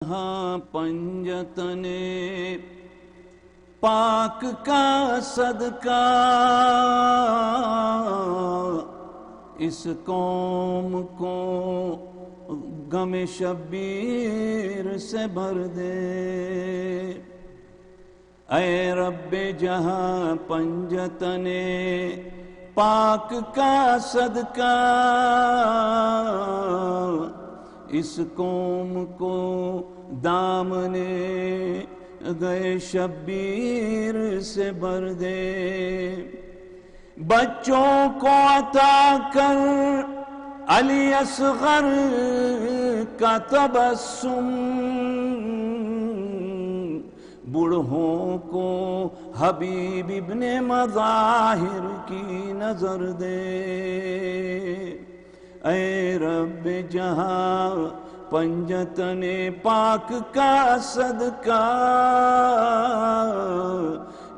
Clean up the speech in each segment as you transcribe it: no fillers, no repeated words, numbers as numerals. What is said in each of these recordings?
جہاں پنجتن پاک کا صدقہ اس قوم کو غم شبیر سے بھر دے۔ اے رب جہاں پنجتن پاک کا صدقہ اس قوم کو دامن گئے شبیر سے بھر دے۔ بچوں کو عطا کر علی اصغر کا تبسم، بوڑھوں کو حبیب ابن مظاہر کی نظر دے۔ اے رب جہاں پنجتن پاک کا صدقہ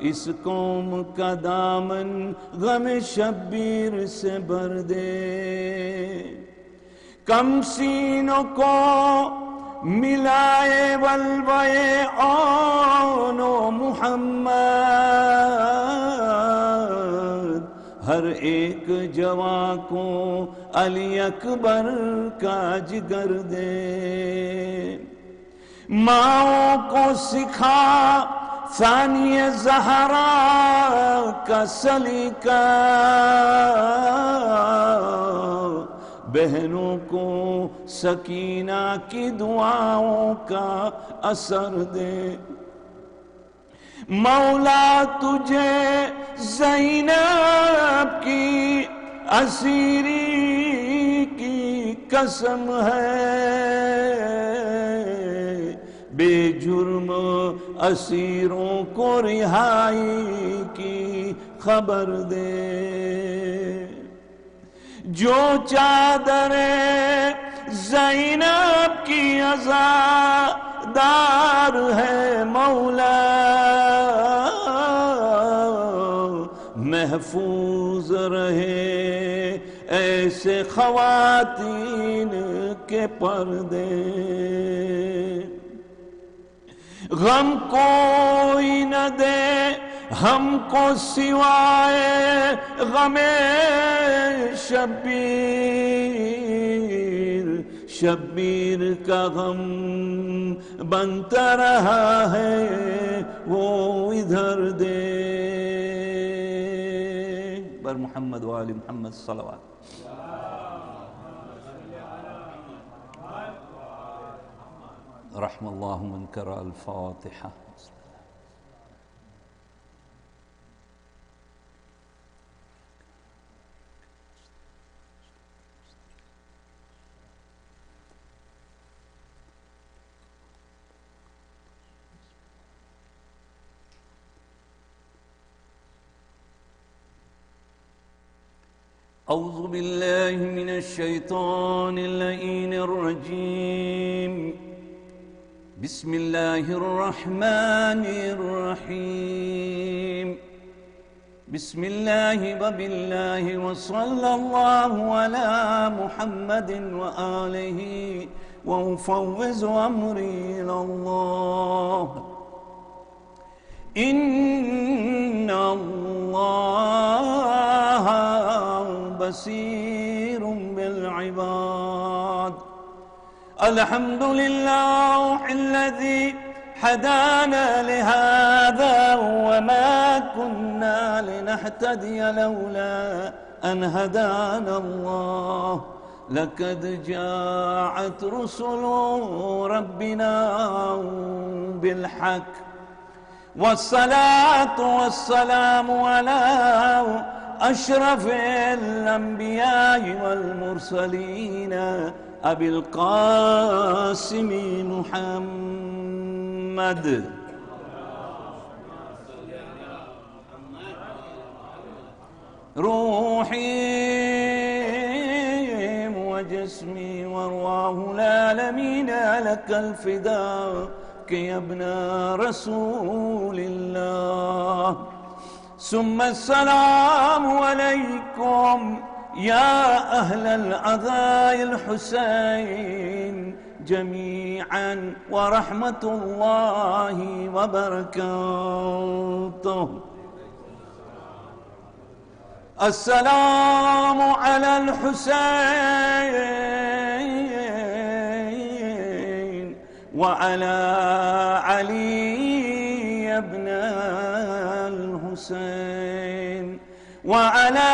اس قوم کا دامن غم شبیر سے بھر دے۔ کم سینوں کو ملائے ولوے آن و محمد، ہر ایک جواں کو علی اکبر کا جگر دے۔ ماؤں کو سکھا ثانی زہرا کا سلیقہ، بہنوں کو سکینہ کی دعاؤں کا اثر دے۔ مولا تجھے زینب کی اسیری کی قسم ہے، بے جرم اسیروں کو رہائی کی خبر دے۔ جو چادر زینب کی عزادار ہے مولا، محفوظ رہے ایسے خواتین کے پردے۔ غم کوئی نہ دے ہم کو سوائے غم شبیر، شبیر کا غم بنتا رہا ہے وہ ادھر دے۔ بر محمد و آل محمد صلوات۔ رحم اللہ من قرأ الفاتحہ۔ اعوذ باللہ من الشیطان اللعین الرجیم، بسم اللہ الرحمن الرحیم، بسم اللہ وباللہ وصلی اللہ علی محمد وآلہ وافوض امری اللہ۔ ان اللہ بصیر بالعباد۔ الحمد للہ الذی ہدانا لہذا وما كنا لنہتدی لولا ان ہدانا اللہ، لقد جاءت رسل ربنا بالحق، والصلاة والسلام على اشرف الانبیاء والمرسلین ابی القاسم محمد۔ روحی وجسمی وارواح العالمین لک الفداء کہ ابن رسول اللہ۔ ثم السلام علیکم یا اہل العزاء الحسین جميعا ورحمة الله وبركاته. السلام على الحسين وعلى علي بن الحسين وعلى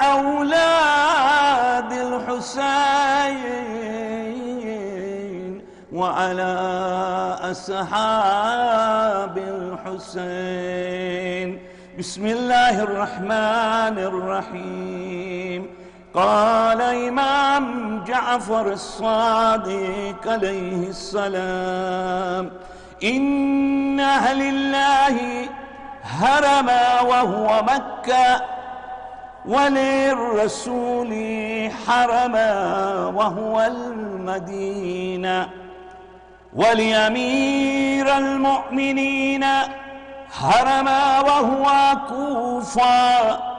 أولاد الحسين وعلى أصحاب الحسين. بسم الله الرحمن الرحيم. قال إمام جعفر الصادق عليه السلام: إن أهل الله هرما وهو مكة، وللرسول حرما وهو المدينة، ولأمير المؤمنين حرما وهو كوفة،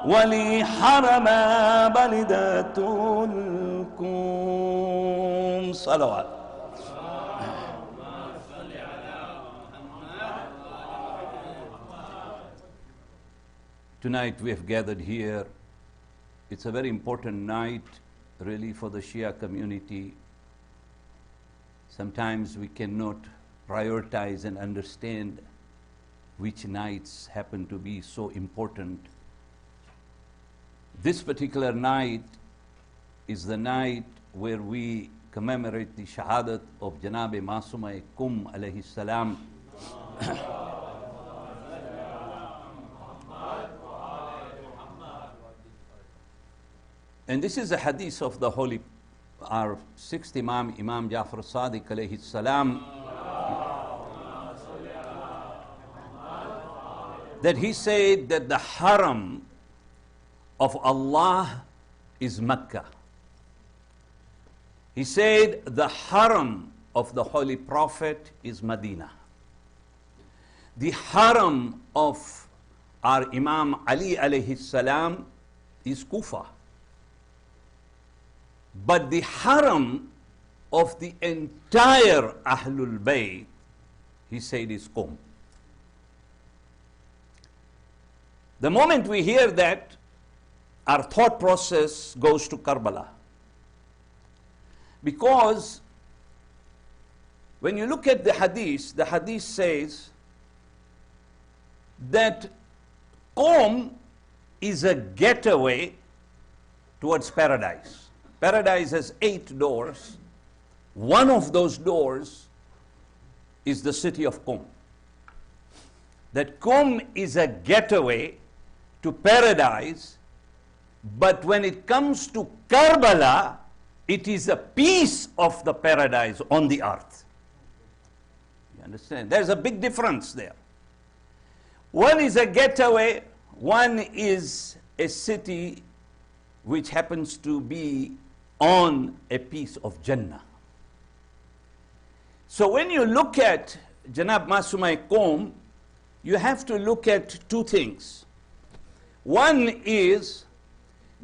ولي حرما بلدة الكوم. صلوات. Tonight we have gathered here. It's a very important night really for the Shia community. Sometimes we cannot prioritize and understand which nights happen to be so important. This particular night is the night where we commemorate the Shahadat of Janabe Masuma-e-Qum alayhi salam. And this is a hadith of the holy, our sixth Imam, Imam Jafar Sadiq alayhi salam, that he said that the haram of Allah is Mecca. He said the haram of the Holy Prophet is Medina. The haram of our Imam Ali alayhi salam is Kufa. But the haram of the entire Ahlul Bayt, he said, is Qum. The moment we hear that, our thought process goes to Karbala. Because when you look at the hadith says that Qum is a getaway towards paradise. Paradise has 8 doors. One of those doors is the city of Qum. That Qum is a getaway to paradise, but when it comes to Karbala, it is a piece of the paradise on the earth. You understand? There's a big difference there. One is a getaway, one is a city which happens to be on a piece of Jannah. So when you look at Janab Masuma-e-Qum, you have to look at 2 things. One is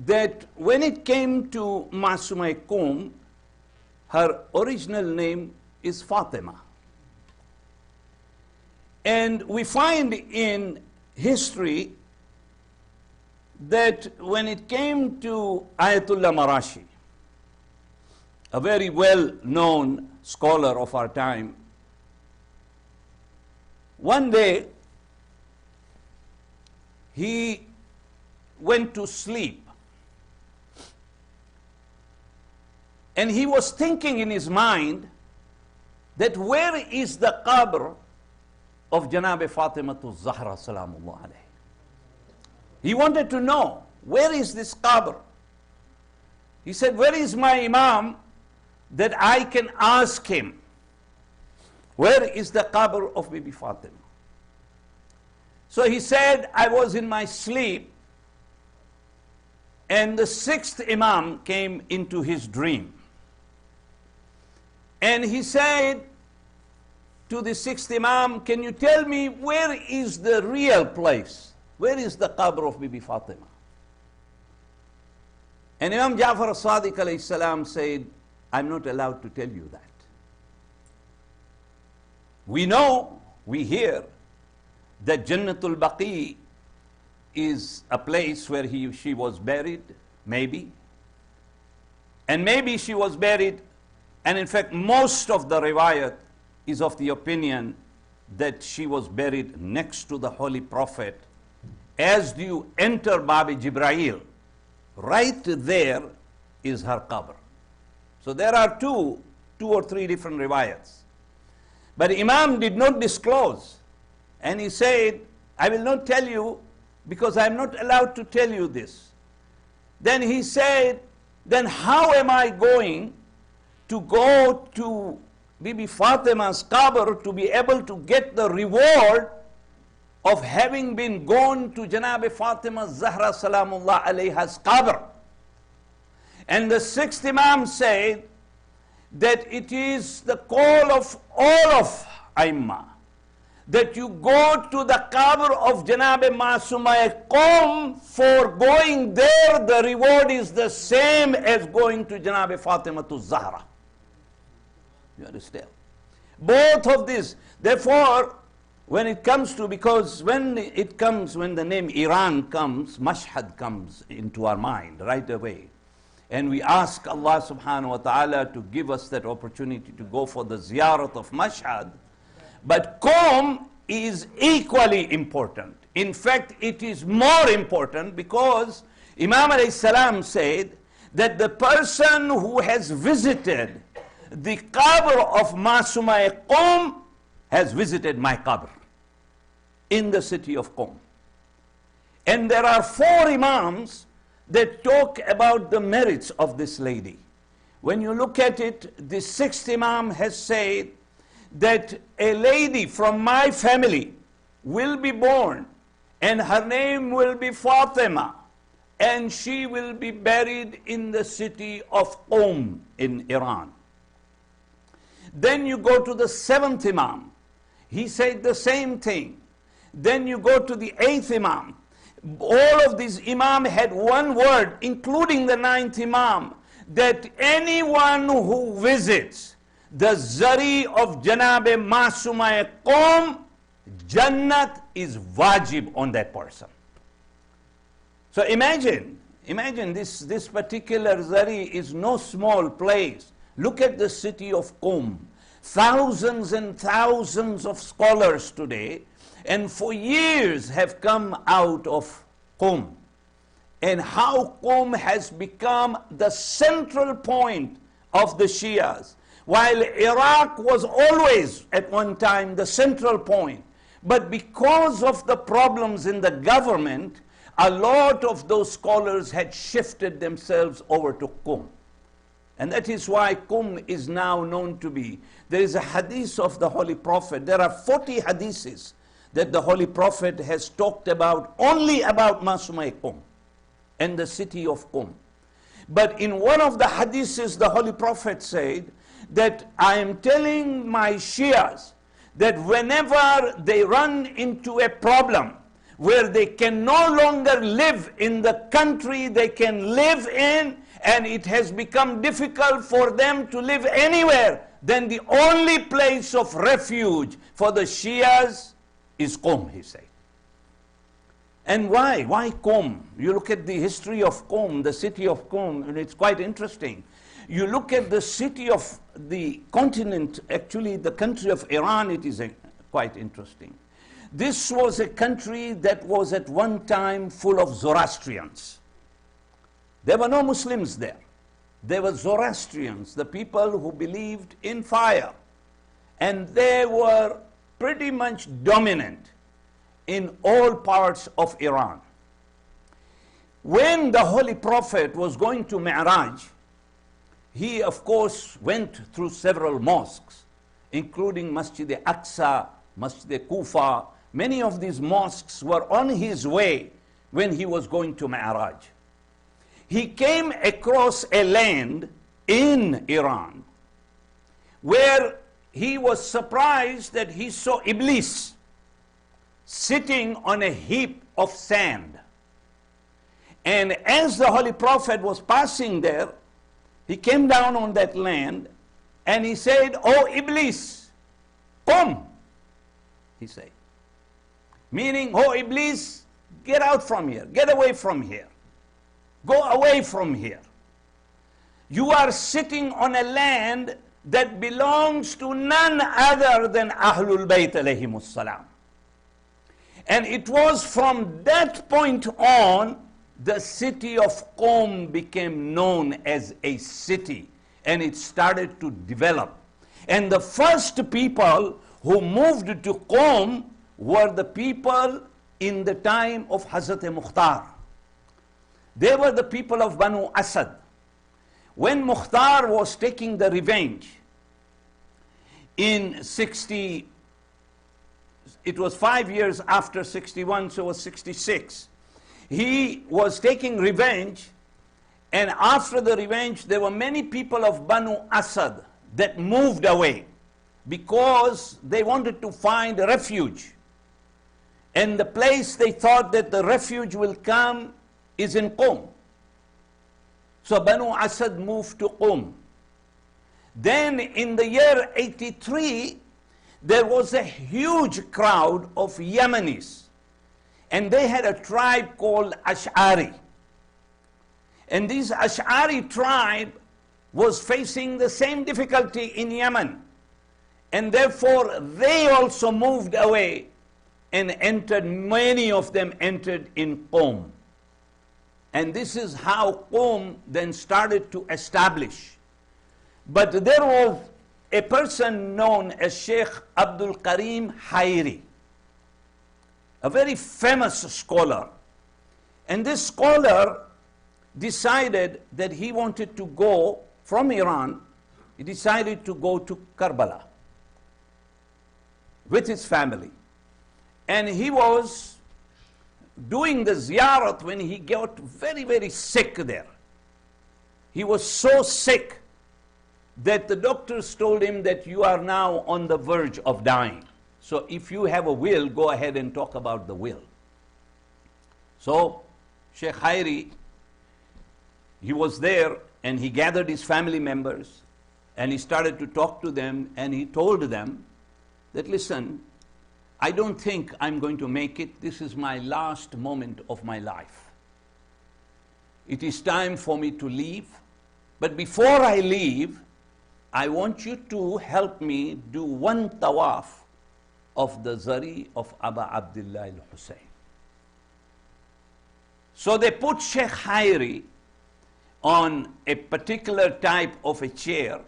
that when it came to Masuma-e-Qum, her original name is Fatima. And we find in history that when it came to Ayatollah Marashi, a very well-known scholar of our time, one day he went to sleep and he was thinking in his mind that where is the qabr of Janab Fatimatu Zahra salamullah alayhi. He wanted to know, where is this qabr? He said, where is my Imam that I can ask him, where is the qabr of Bibi Fatima? So he said, I was in my sleep and the 6th Imam came into his dream. And he said to the 6th Imam, can you tell me where is the real place? Where is the qabr of Bibi Fatima? And Imam Jafar Sadiq alayhi salam said, I'm not allowed to tell you that. We know, we hear that Jannatul Baqi is a place where she was buried, maybe. And maybe she was buried, and in fact most of the riwayat is of the opinion that she was buried next to the Holy Prophet. As you enter Babi Jibreel, right there is her qabr. So there are two or three different riwayats. But Imam did not disclose, and he said, I will not tell you because I am not allowed to tell you this. Then he said, then how am I going to go to Bibi Fatima's qabr to be able to get the reward of having been gone to Janab Fatima Zahra Salamullah alayha's qabr? And the sixth Imam said that it is the call of all of Aimma that you go to the qabr of Janab Masuma-e-Qum. For going there, the reward is the same as going to Janab Fatima to Zahra. You understand? Both of these. Therefore, when it comes to, because when the name Iran comes, Mashhad comes into our mind right away. And we ask Allah subhanahu wa ta'ala to give us that opportunity to go for the ziyarat of Mashhad. But Qum is equally important. In fact, it is more important because Imam alayhi salam said that the person who has visited the qabr of Masuma-e-Qum has visited my qabr in the city of Qum. And there are 4 Imams that talk about the merits of this lady. When you look at it, the 6th Imam has said that a lady from my family will be born and her name will be Fatima, and she will be buried in the city of Qum in Iran. Then you go to the 7th Imam. He said the same thing. Then you go to the 8th Imam. All of these Imam had one word, including the 9th Imam, that anyone who visits the Zari of Janab Masuma-e-Qum, Jannat is wajib on that person. So imagine this particular Zari is no small place. Look at the city of Qum. Thousands and thousands of scholars today, and for years have come out of Qum. And how Qum has become the central point of the Shias. While Iraq was always at one time the central point. But because of the problems in the government, a lot of those scholars had shifted themselves over to Qum. And that is why Qum is now known to be. There is a hadith of the Holy Prophet. There are 40 hadiths that the Holy Prophet has talked about, only about Masuma-e-Qum and the city of Qum. But in one of the hadiths, the Holy Prophet said that I am telling my Shias that whenever they run into a problem where they can no longer live in the country they can live in, and it has become difficult for them to live anywhere, then the only place of refuge for the Shias is Qum, he said. And why? Why Qum? You look at the history of Qum, the city of Qum, and it's quite interesting. You look at the city of the continent, actually the country of Iran, it is quite interesting. This was a country that was at one time full of Zoroastrians. There were no Muslims there. There were Zoroastrians, the people who believed in fire. And they were pretty much dominant in all parts of Iran. When the Holy Prophet was going to Mi'raj, he of course went through several mosques, including Masjid-e-Aqsa, Masjid-e-Kufa. Many of these mosques were on his way when he was going to Mi'raj. He came across a land in Iran where he was surprised that he saw Iblis sitting on a heap of sand. And as the Holy Prophet was passing there, He came down on that land and he said, "Oh Iblis, Qum," he said. Meaning, "Oh Iblis, get out from here, get away from here, go away from here. You are sitting on a land that belongs to none other than Ahlul Bayt alayhimus salam." And it was from that point on, the city of Qum became known as a city, and it started to develop. And the first people who moved to Qum were the people in the time of Hazrat Mukhtar. They were the people of Banu Asad. When Mukhtar was taking the revenge in 60, it was 5 years after 61, so it was 66. He was taking revenge, and after the revenge, there were many people of Banu Asad that moved away because they wanted to find refuge. And the place they thought that the refuge will come is in Qum. So Banu Asad moved to Qum. Then in the year 83, there was a huge crowd of Yemenis. And they had a tribe called Ash'ari. And this Ash'ari tribe was facing the same difficulty in Yemen. And therefore, they also moved away and entered, many of them entered in Qum. And this is how Qum then started to establish. But there was a person known as Sheikh Abdul Karim Hayri, a very famous scholar. And this scholar decided that he wanted to go from Iran, he decided to go to Karbala with his family. And he was doing the ziyarat when he got very, very sick there. He was so sick that the doctors told him that you are now on the verge of dying. So if you have a will, go ahead and talk about the will. So Sheikh Hayri, he was there and he gathered his family members and he started to talk to them, and he told them that, listen, I don't think I'm going to make it. This is my last moment of my life. It is time for me to leave. But before I leave, I want you to help me do one tawaf of the Zari of Aba Abdullah al-Hussein. So they put Sheikh Hayri on a particular type of a chair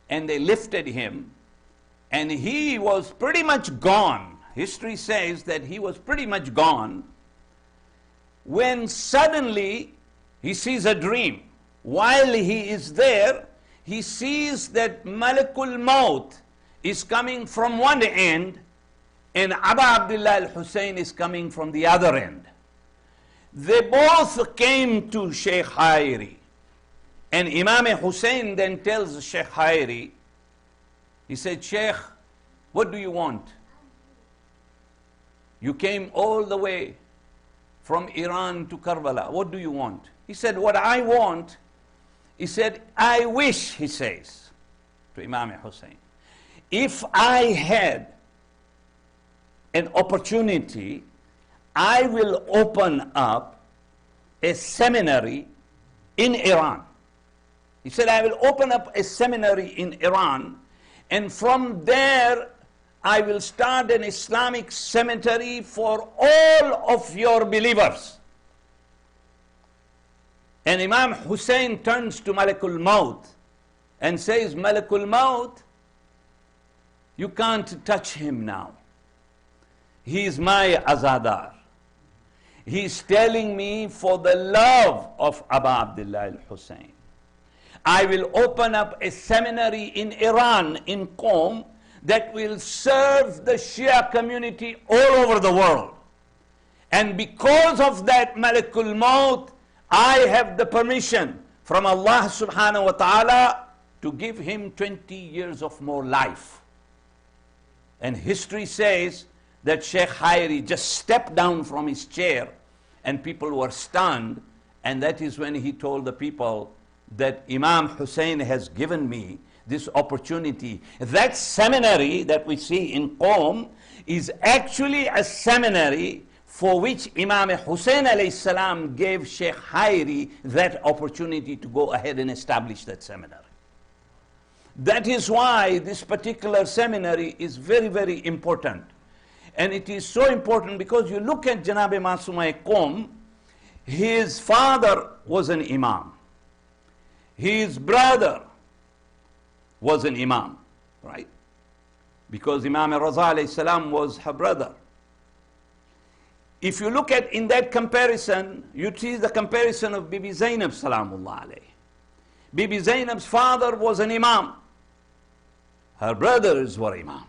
and they lifted him, and he was pretty much gone. History says that he was pretty much gone when suddenly he sees a dream. While he is there, he sees that Malakul Maut is coming from one end and Aba Abdullah al-Hussein is coming from the other end. They both came to Sheikh Hayri, and Imam Hussein then tells Sheikh Hayri, he said, Sheikh, what do you want? You came all the way from Iran to Karbala. What do you want? He said, what I want, he said, I wish, he says to Imam Hussein, if I had an opportunity, I will open up a seminary in Iran. He said, I will open up a seminary in Iran, and from there I will start an Islamic cemetery for all of your believers. And Imam Hussein turns to Malakul Maut and says, Malakul Maut, you can't touch him now. He is my Azadar. He is telling me for the love of Aba Abdullah al-Hussein, I will open up a seminary in Iran, in Qum, that will serve the Shia community all over the world. And because of that Malakul Maut, I have the permission from Allah subhanahu wa ta'ala to give him 20 years of more life. And history says that Sheikh Hayri just stepped down from his chair and people were stunned, and that is when he told the people that Imam Hussein has given me this opportunity. That seminary that we see in Qum is actually a seminary for which Imam Hussein alayhi salam gave Sheikh Hayri that opportunity to go ahead and establish that seminary. That is why this particular seminary is very, very important. And it is so important because you look at Janabi Masuma-e-Qum, his father was an imam. His brother was an imam, right? Because Imam Raza alayhi salam was her brother. If you look at in that comparison, you see the comparison of Bibi Zainab salamullah alayhi. Bibi Zainab's father was an imam. Her brothers were imam.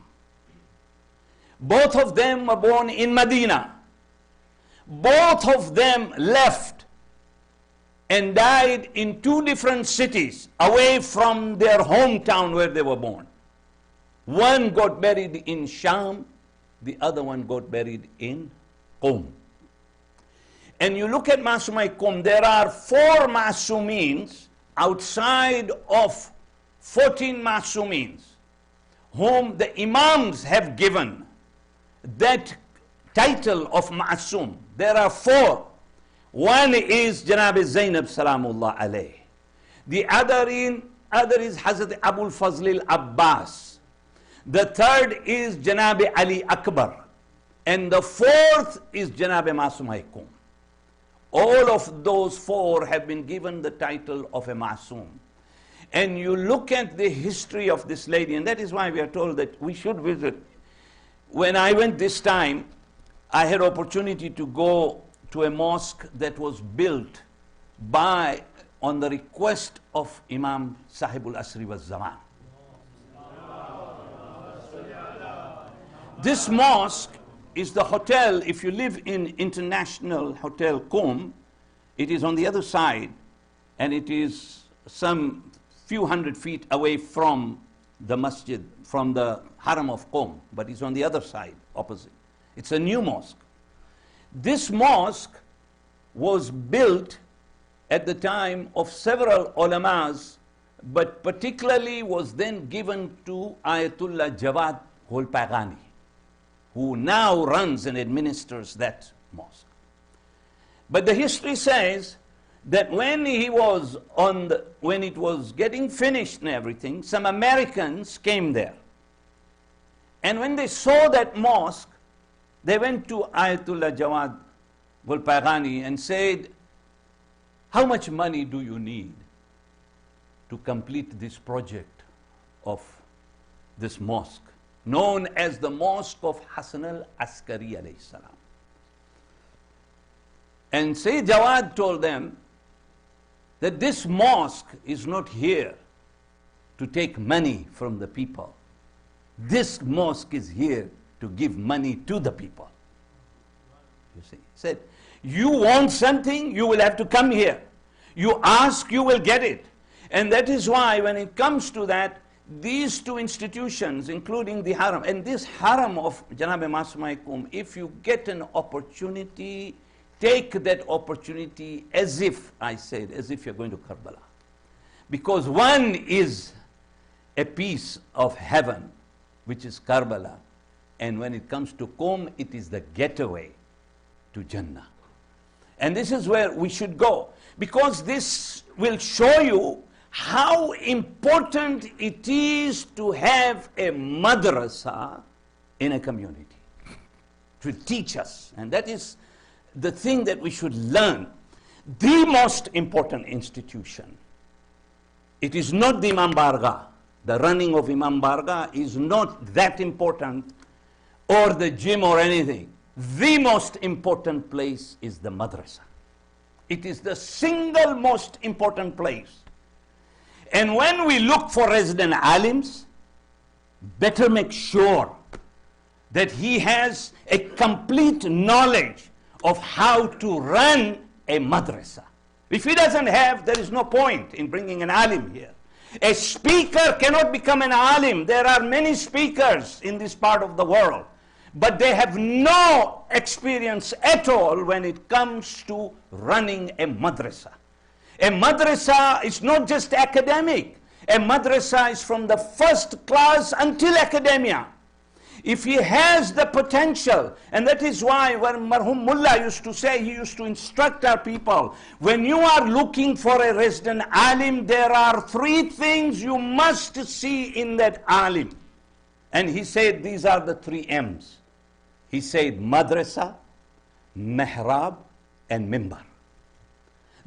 Both of them were born in Medina. Both of them left and died in two different cities away from their hometown where they were born. One got buried in Sham, the other one got buried in Qum. And you look at Masuma-e-Qum, there are 4 Masumins outside of 14 Masumins whom the Imams have given that title of Masum. There are 4. One is Janab Zainab Salamullah alayh. The other is Hazrat Abul Fazl al-Abbas. The third is Janab Ali Akbar. And the 4th is Janab Masuma-e-Qum. All of those 4 have been given the title of a Masum. And you look at the history of this lady, and that is why we are told that we should visit. When I went this time, I had opportunity to go to a mosque that was built on the request of Imam Sahibul Asri wa Zaman. This mosque is the hotel. If you live in International Hotel Qum, it is on the other side, and it is some few hundred feet away from the masjid, from the Haram of Qum, but it's on the other side, opposite. It's a new mosque. This mosque was built at the time of several ulamas, but particularly was then given to Ayatollah Jawad Golpagani, who now runs and administers that mosque. But the history says that when it was getting finished and everything, some Americans came there. And when they saw that mosque, they went to Ayatollah Jawad Golpagani and said, "How much money do you need to complete this project of this mosque, known as the Mosque of Hassan al-Askari alayhi salam?" And Sayyid Jawad told them that this mosque is not here to take money from the people. This mosque is here to give money to the people. You see, he said, you want something, you will have to come here. You ask, you will get it. And that is why when it comes to that, these 2 institutions, including the Haram, and this Haram of Janab Masuma-e-Qum, if you get an opportunity, take that opportunity as if, I said, as if you're going to Karbala. Because one is a piece of heaven, which is Karbala. And when it comes to Qum, it is the getaway to Jannah. And this is where we should go. Because this will show you how important it is to have a madrasa in a community, to teach us. And that is the thing that we should learn. The most important institution. It is not the Imam Bargah. The running of Imam Bargah is not that important, or the gym or anything. The most important place is the madrasa. It is the single most important place. And when we look for resident alims, better make sure that he has a complete knowledge of how to run a madrasa. If he doesn't have, there is no point in bringing an alim here. A speaker cannot become an alim. There are many speakers in this part of the world, but they have no experience at all when it comes to running a madrasa. A madrasa is not just academic. A madrasa is from the first class until academia. If he has the potential, and that is why when Marhum Mullah used to say, he used to instruct our people, when you are looking for a resident alim, there are 3 things you must see in that alim. And he said these are the 3 M's. He said madrasa, mihrab, and mimbar.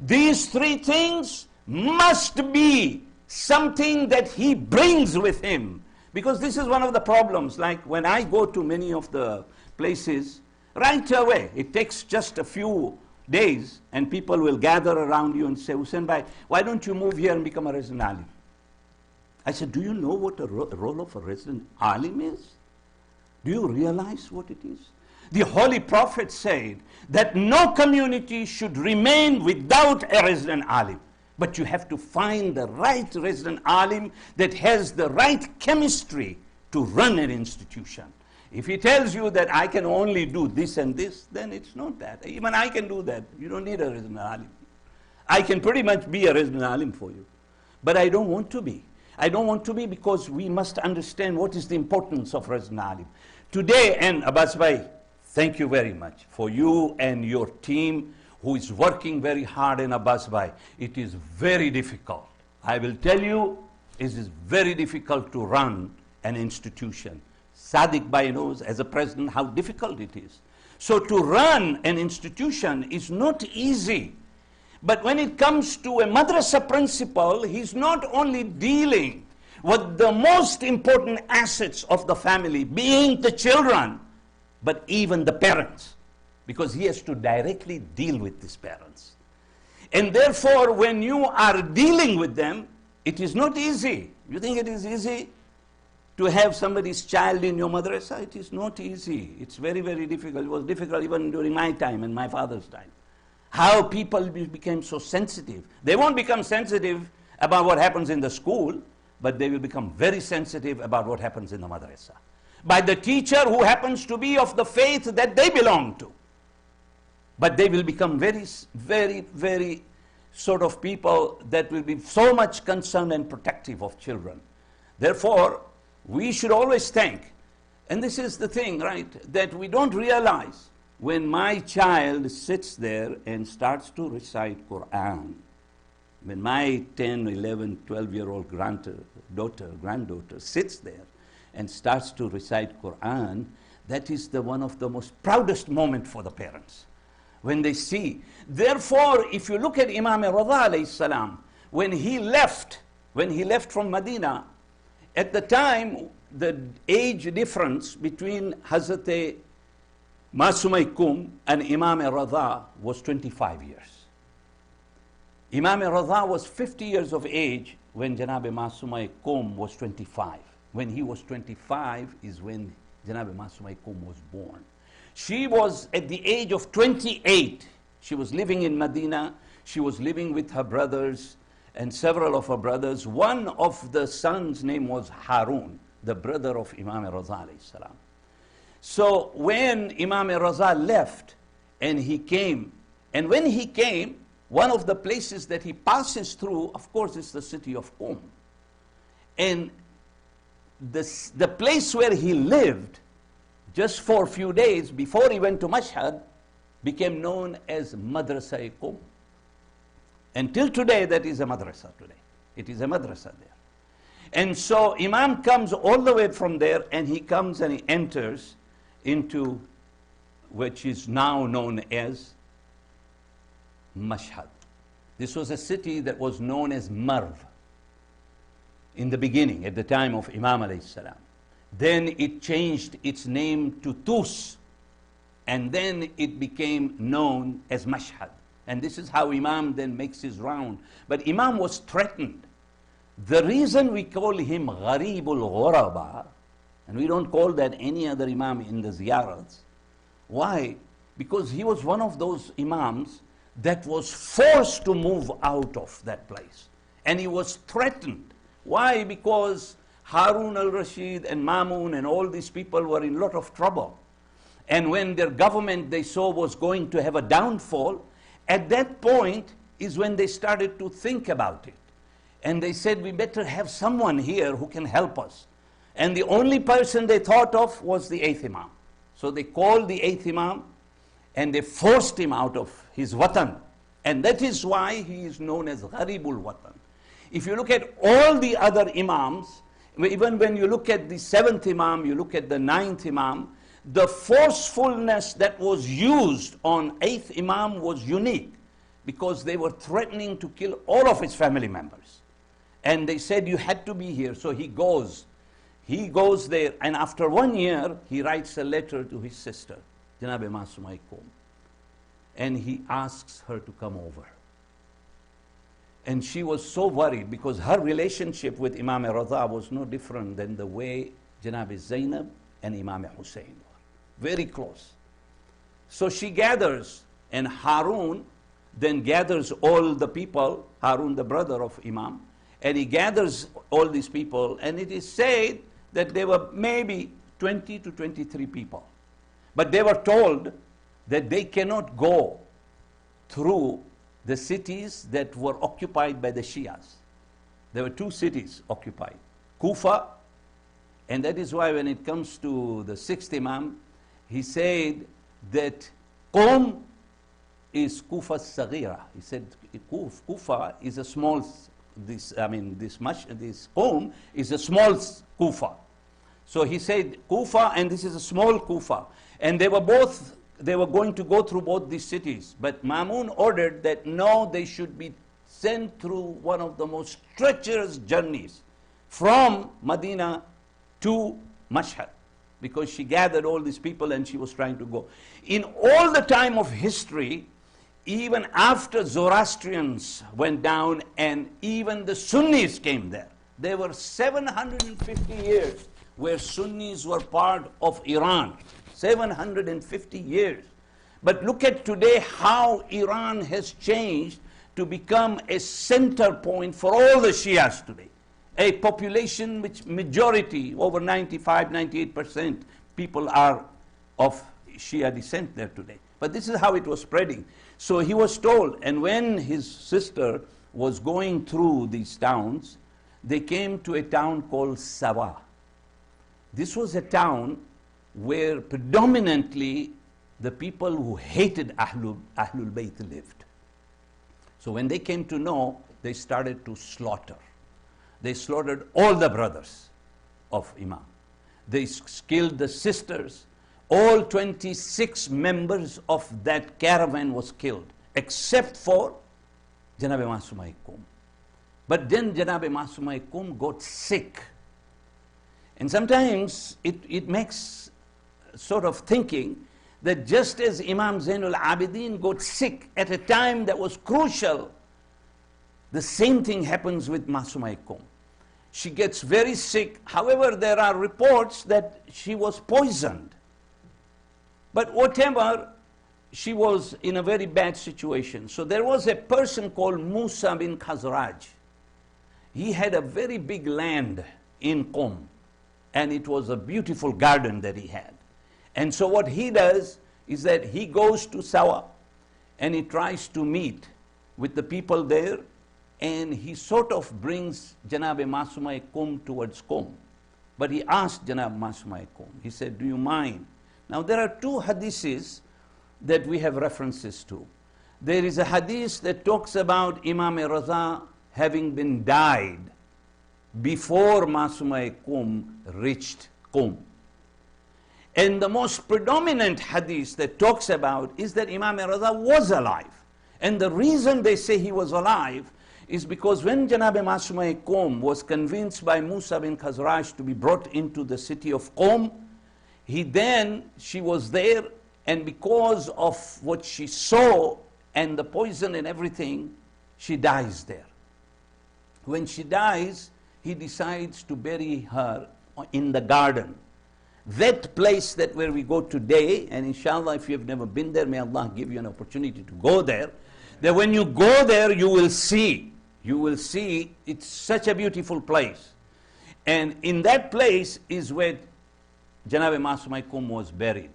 These 3 things must be something that he brings with him. Because this is one of the problems. Like when I go to many of the places, right away, it takes just a few days, and people will gather around you and say, Hussein bhai, why don't you move here and become a resident alim? I said, do you know what the role of a resident alim is? Do you realize what it is? The Holy Prophet said that no community should remain without a resident alim. But you have to find the right resident alim that has the right chemistry to run an institution. If he tells you that I can only do this and this, then it's not that. Even I can do that. You don't need a resident alim. I can pretty much be a resident alim for you. But I don't want to be. I don't want to be because we must understand what is the importance of resident alim. Today, and Abbas bhai, thank you very much for you and your team who is working very hard in Abbas bhai. It is very difficult. I will tell you, it is very difficult to run an institution. Sadiq bhai knows as a president how difficult it is. So to run an institution is not easy. But when it comes to a madrasa principal, he's not only dealing with the most important assets of the family, being the children, but even the parents. Because he has to directly deal with these parents. And therefore, when you are dealing with them, it is not easy. You think it is easy to have somebody's child in your madrasa? It is not easy. It's very, very difficult. It was difficult even during my time and my father's time. How people became so sensitive. They won't become sensitive about what happens in the school, but they will become very sensitive about what happens in the madrasa. By the teacher who happens to be of the faith that they belong to. But they will become very, very, very sort of people that will be so much concerned and protective of children. Therefore, we should always think, and this is the thing, right, that we don't realize when my child sits there and starts to recite Quran, when my 10, 11, 12-year-old granddaughter sits there and starts to recite Quran, that is one of the most proudest moments for the parents. When they see. Therefore, if you look at Imam Rida alayhi salam, when he left from Medina, at the time, the age difference between Hazrat Masuma-e-Qum and Imam Rida was 25 years. Imam Rida was 50 years of age when Janab Masuma-e-Qum was 25. When he was 25 is when Janab Masuma-e-Qum was born. She was at the age of 28. She was living in Medina. She was living with her brothers and several of her brothers. One of the sons' name was Harun, the brother of Imam Rida alayhi salam. So when Imam Rida left and he came, and when he came, one of the places that he passes through, of course, is the city of Qum. And the place where he lived, just for a few days before he went to Mashhad, became known as Madrasa-e-Qum. Until today, that is a madrasa today. It is a madrasa there. And so Imam comes all the way from there, and he comes and he enters into which is now known as Mashhad. This was a city that was known as Marv in the beginning, at the time of Imam alayhi salam. Then it changed its name to Tus, and then it became known as Mashhad. And this is how Imam then makes his round. But Imam was threatened. The reason we call him Ghareebul Ghuraba, and we don't call that any other Imam in the ziyarats. Why? Because he was one of those Imams that was forced to move out of that place. And he was threatened. Why? Because Harun al-Rashid and Mamun and all these people were in a lot of trouble. And when their government they saw was going to have a downfall, at that point, is when they started to think about it. And they said, we better have someone here who can help us. And the only person they thought of was the eighth Imam. So they called the eighth Imam and they forced him out of his watan. And that is why he is known as Gharibul Watan. If you look at all the other Imams, even when you look at the seventh Imam, you look at the ninth Imam, the forcefulness that was used on eighth Imam was unique, because they were threatening to kill all of his family members. And they said, you had to be here. So he goes there, and after 1 year, he writes a letter to his sister, Janabe Masuma-e-Qum, and he asks her to come over. And she was so worried, because her relationship with Imam Raza was no different than the way Janabe Zainab and Imam Hussein were. Very close. So she gathers, and Harun then gathers all the people, Harun the brother of Imam, and he gathers all these people, and it is said that there were maybe 20 to 23 people. But they were told that they cannot go through the cities that were occupied by the Shias. There were 2 cities occupied, Kufa, and that is why when it comes to the sixth Imam, he said that Qum is Kufa Saghira. He said Kufa is a small, this Qum is a small Kufa. So he said Kufa, and this is a small Kufa. And they were going to go through both these cities. But Mamun ordered that no, they should be sent through one of the most treacherous journeys from Medina to Mashhad, because she gathered all these people and she was trying to go. In all the time of history, even after Zoroastrians went down and even the Sunnis came there were 750 years where Sunnis were part of Iran. 750 years. But look at today how Iran has changed to become a center point for all the Shias today. A population which majority, over 95, 98% people are of Shia descent there today. But this is how it was spreading. So he was told, and when his sister was going through these towns, they came to a town called Sawa. This was a town where predominantly the people who hated Ahlul Bayt lived. So when they came to know, they started to slaughter. They slaughtered all the brothers of Imam. They killed the sisters. All 26 members of that caravan was killed, except for Janabe Masuma-e-Qum. But then Janabe Masuma-e-Qum got sick. And sometimes it makes sort of thinking that just as Imam Zainul Abidin got sick at a time that was crucial, the same thing happens with Masuma-e-Qum. She gets very sick. However, there are reports that she was poisoned. But whatever, she was in a very bad situation. So there was a person called Musa bin Khazraj. He had a very big land in Qum, and it was a beautiful garden that he had. And so what he does is that he goes to Sawa and he tries to meet with the people there, and he sort of brings Janabe Masuma-e-Qum towards Qum. But he asked Janabe Masuma-e-Qum, he said, do you mind? Now there are 2 hadiths that we have references to. There is a hadith that talks about Imam Raza having been died before Masuma-e-Qum reached Qum. And the most predominant hadith that talks about is that Imam Raza was alive. And the reason they say he was alive is because when Janabe Masuma-e-Qum was convinced by Musa bin Khazraj to be brought into the city of Qum, she was there, and because of what she saw and the poison and everything, she dies there. When she dies, he decides to bury her in the garden. That place that where we go today, and inshallah if you have never been there, may Allah give you an opportunity to go there, that when you go there you will see it's such a beautiful place. And in that place is where Janabe Masuma-e-Qum was buried.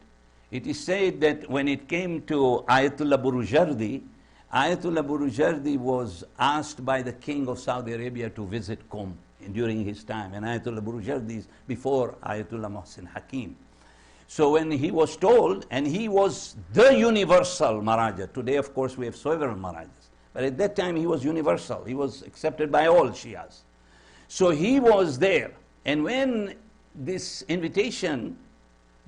It is said that when it came to Ayatollah Burujardi, Ayatollah Burujardi was asked by the king of Saudi Arabia to visit Qum during his time. And Ayatollah Burujardi is before Ayatollah Mohsin Hakim. So when he was told, and he was the universal Maharaja. Today, of course, we have several Maharajas. But at that time, he was universal. He was accepted by all Shias. So he was there. And when this invitation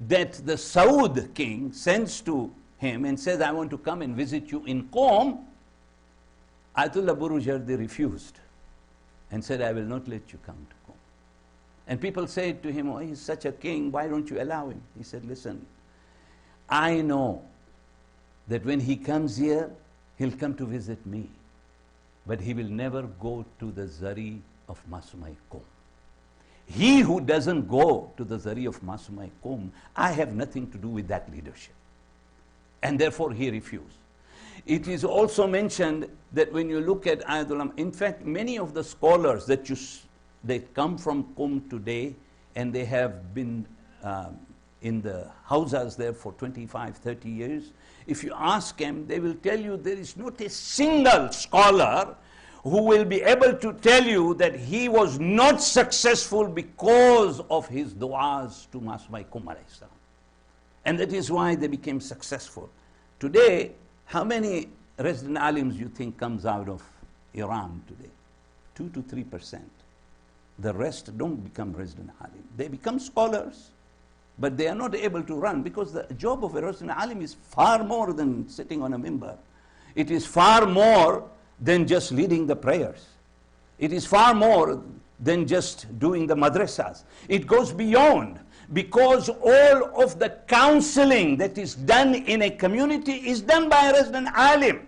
that the Saud king sends to him and says, I want to come and visit you in Qum, Ayatollah Burujardi refused and said, I will not let you come to Qum. And people said to him, oh, he's such a king, why don't you allow him? He said, listen, I know that when he comes here, he'll come to visit me, but he will never go to the Zari of Masuma-e-Qum. He who doesn't go to the Zari of Masuma-e-Qum, I have nothing to do with that leadership. And therefore he refused. It is also mentioned that when you look at Ayatollah, in fact, many of the scholars they come from Qum today, and they have been in the houses there for 25, 30 years. If you ask them, they will tell you there is not a single scholar who will be able to tell you that he was not successful because of his du'as to Masuma-e-Qum alayhi salam. And that is why they became successful. Today, how many resident alims you think comes out of Iran today? 2 to 3%. The rest don't become resident alim. They become scholars, but they are not able to run, because the job of a resident alim is far more than sitting on a mimbar. It is far more than just leading the prayers. It is far more than just doing the madrasas. It goes beyond, because all of the counseling that is done in a community is done by a resident alim.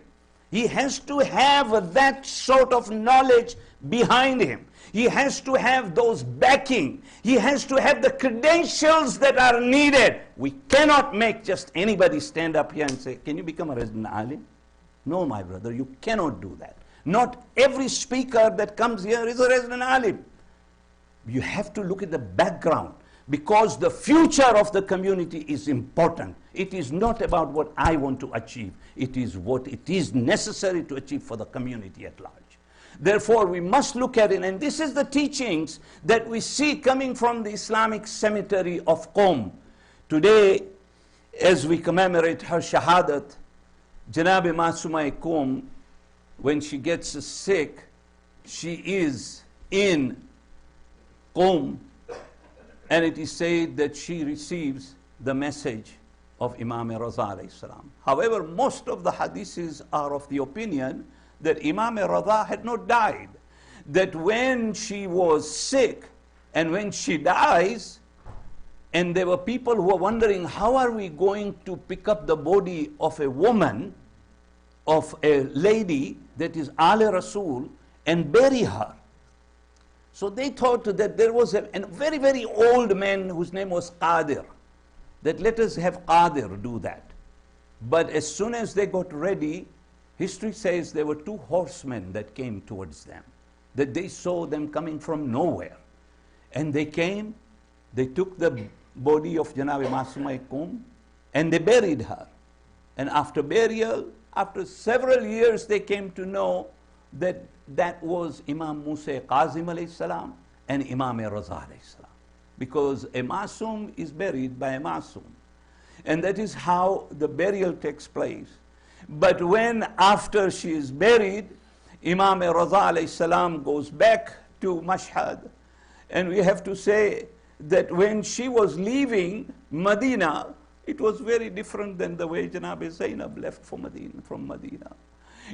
He has to have that sort of knowledge behind him. He has to have those backing. He has to have the credentials that are needed. We cannot make just anybody stand up here and say, can you become a resident alim? No, my brother, you cannot do that. Not every speaker that comes here is a resident alim. You have to look at the background, because the future of the community is important. It is not about what I want to achieve. It is what it is necessary to achieve for the community at large. Therefore, we must look at it, and this is the teachings that we see coming from the Islamic cemetery of Qum. Today, as we commemorate her Shahadat, Janabi Masuma-e-Qum, when she gets sick, she is in Qum, and it is said that she receives the message of Imam Raza alayhi salam. However, most of the hadiths are of the opinion that Imam Raza had not died. That when she was sick and when she dies, and there were people who were wondering, how are we going to pick up the body of a woman, of a lady that is Al Rasul, and bury her? So they thought that there was a very, very old man whose name was Qadir, that let us have Qadir do that. But as soon as they got ready, history says there were 2 horsemen that came towards them, that they saw them coming from nowhere. And they came, they took the body of Janabi Masuma-e-Qum, and they buried her. And after burial, after several years, they came to know that that was Imam Musa-e-Qazim alayhi salam and Imam Raza alayhi salam. Because a Masum is buried by a Masum. And that is how the burial takes place. But when after she is buried, Imam Raza alayhi salam goes back to Mashhad, and we have to say that when she was leaving Medina, it was very different than the way Janab Zainab left from Medina.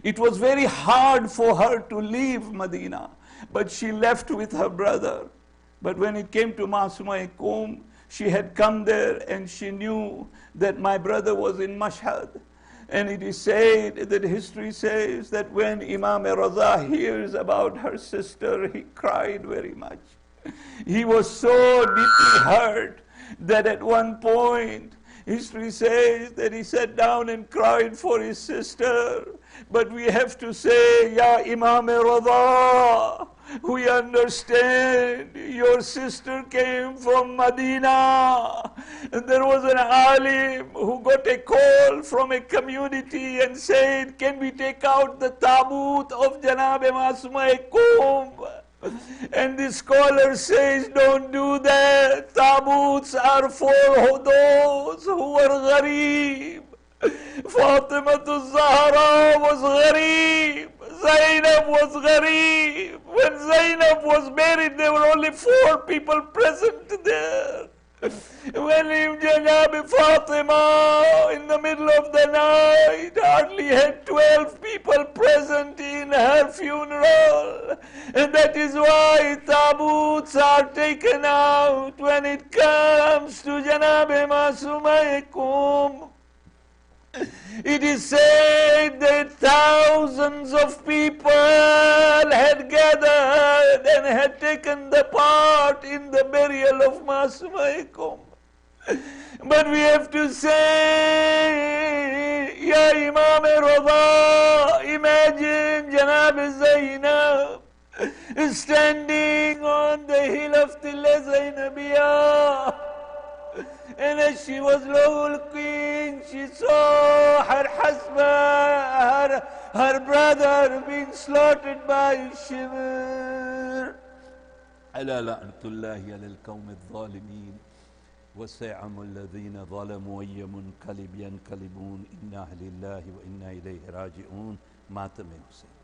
It was very hard for her to leave Medina, but she left with her brother. But when it came to Masuma-e-Qum, she had come there and she knew that my brother was in Mashhad. And it is said, that history says, that when Imam Raza hears about her sister, he cried very much. He was so deeply hurt that at one point, history says that he sat down and cried for his sister. But we have to say, Ya Imam Rada, we understand your sister came from Medina. And there was an alim who got a call from a community and said, can we take out the tabut of Janab Masuma-e-Qum? And the scholar says, don't do that. Tabuts are for those who are gharib. Fatima Zahra was gharib. Zainab was gharib. When Zainab was married, there were only 4 people present there. When Janab Fatima in the middle of the night hardly had 12 people present in her funeral. And that is why tabuts are taken out when it comes to Janab Masuma-e-Qum. It is said that thousands of people had gathered and had taken the part in the burial of Masuma-e-Qum. But we have to say, Ya Imam Rada, imagine Janab Zainab standing on the hill of Tilla Zainabiyah. And as she was looking, she saw her husband, her brother being slaughtered by Shimr. ألا لعنة الله على القوم الظالمين وسيعم الذين ظلموا وأي منقلب ينقلبون إنا لله وإنا إليه راجعون. مات من Hussein.